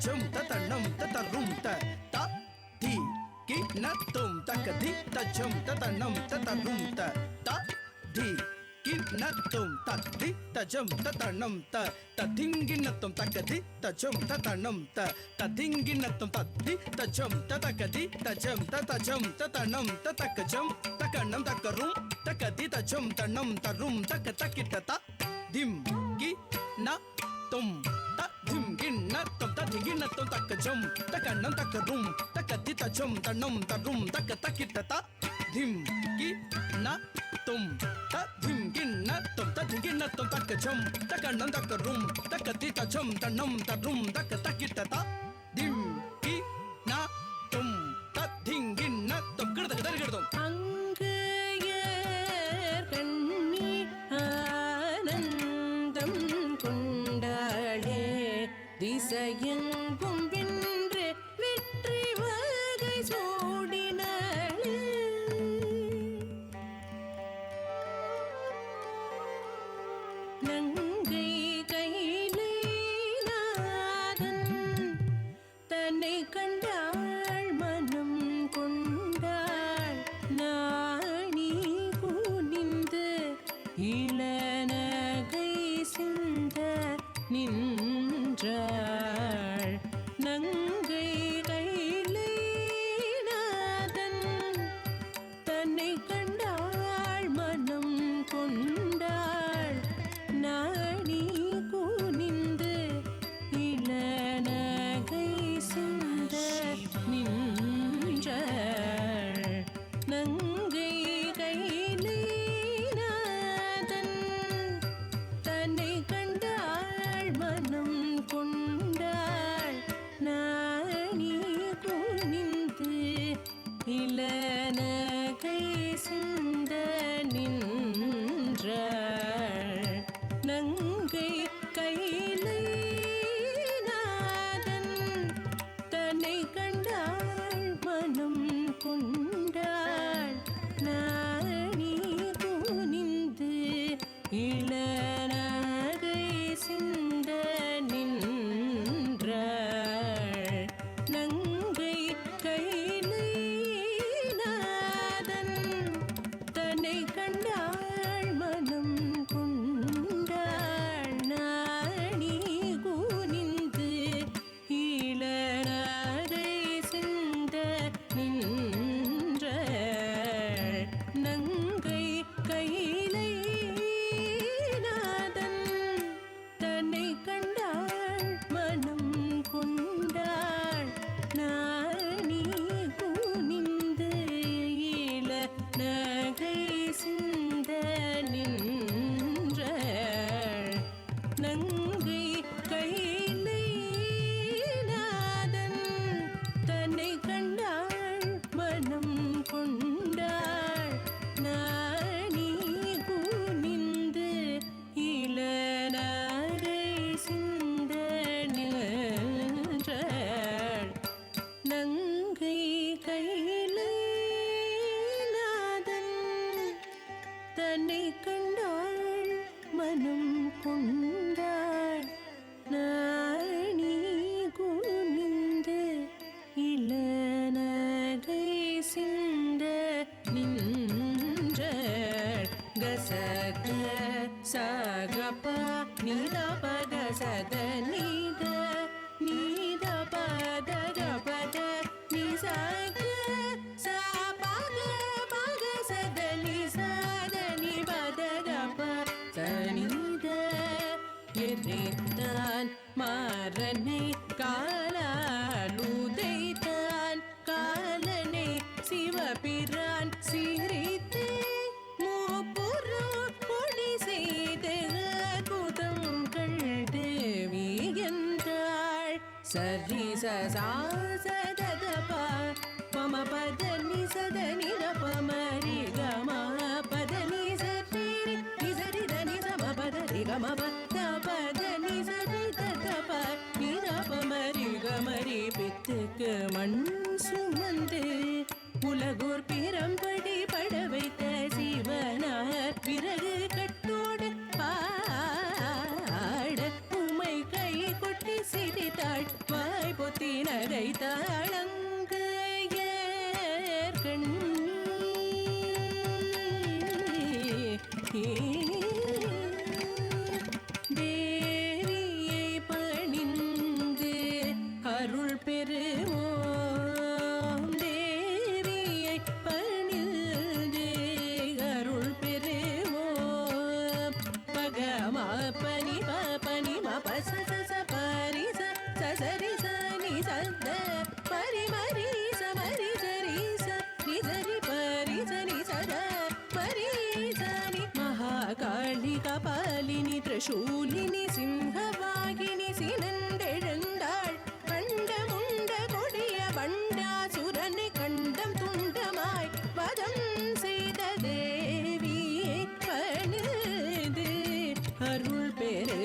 தஜம் ததனம் ததரும் த தி கி நத்தும் தகதி தஜம் ததனம் ததரும் த தி கி நத்தும் ததி தஜம் ததனம் ததிங்கி நத்தும் தகதி தஜம் ததனம் ததிங்கி நத்தும் ததி தஜம் ததகதி தஜம் ததஜம் ததனம் ததகஜம் தகனம் தகரும் தகதி தஜம் தனம் தரும் தக தகிட்ட திம் கி ந தும் திம் கிண்ண தும் ததிங்கிண்ண தும் தக்கஜம் தகனம் தகரும் தகதி தஜம் தனம் தரும் தக தகிட்ட திம் கி ந தும் திம் கிண்ண தும் ததிங்கிண்ண தும் தக்கஜம் தகனம் தகரும் தகதி தஜம் தனம் தரும் தக தகிட்ட திம் கி ந தும் ததிங்கிண்ண தும் கிடத கிடதும் அங்கயர் கண்ணி ஆனந்தம் கொண்டாளே திசையெங்கும் வென்று வெற்றி வகை சூடினாளே நங்கை கையிலே நாதன் தன்னை கண்டாள் மனம் கொண்டாள் நாணி குனிந்து இளநகை சிந்த நின்றாள் நங்கை கையிலே நாதன் தன்னை கண்டாள் மனம் கொண்டாள் நாணி குனிந்து இளநகை சிந்த நின்றாள் நங்கை கையிலே நாதன் தன்னை கண்டாள் மனம் கொண்டாள் நாணி குனிந்து இளநகை சிந்த நின்றாள் நங்கை கையிலே நாதன் தன்னை கண்டாள் மனம் கொண்டாள் நாணி குனிந்து இளநகை சிந்த நின்றாள் நங்கை கையிலே நாதன் தன்னை கண்டாள் மனம் கொண்டாள் நாணி குனிந்து இளநகை சிந்த நின்றாள் நங்கை கையிலே நாதன் தன்னை கண்டாள் மனம் கொண்டாள் நாணி குனிந்து இளநகை சிந்த நின்றாள் நங்கை கையிலே நாதன் தன்னை கண்டாள் மனம் கொண்டாள் நாணி குனிந்து இளநகை சிந்த நின்றாள் நங்கை கையிலே நாதன் தன்னை கண்டாள் மனம் கொண்டாள் நாணி குனிந்து இளநகை சிந்த நின்றாள் கசக சகப நீத பத சத நீத நீத பத கபத நிசக சபக பக சத நிசத நிபத கப சனித எரித்தான் மாறனை காலாலுதைத்தான் காலனை சிவபிரான் சிரித்தே மூப்புறம் பொடி செய்து அற்புதங்கள் தேவி என்றாள் சரி சதப பம பத நிசத நிரபமரி கம பத நிசரி நிசரி தனி சம பத ரிகம பத பத நிசரி தப நிரபமரி கமரி பித்துக்கு மண் சுமந்து உலகோர் பிரம்படி பட வைத்த சிவனார் பிறகு கட்டோடு பாட உமை கை கொட்டி சிரித்தாள் வாய் பனி பனி பச ச பரி சரி சனி சத பரி மரி சமரி சரி சரி பரி சனி சத பரி சனி மகாகாளி கபாலினி திரிசூலினி சிம்ஹவாகினி சினந்தெழுந்தாள் கண்டமுண்ட கொடிய பண்டாசுரனை கண்டம் துண்டமாய் வதம் செய்த தேவியை பணிது அருள் பெரு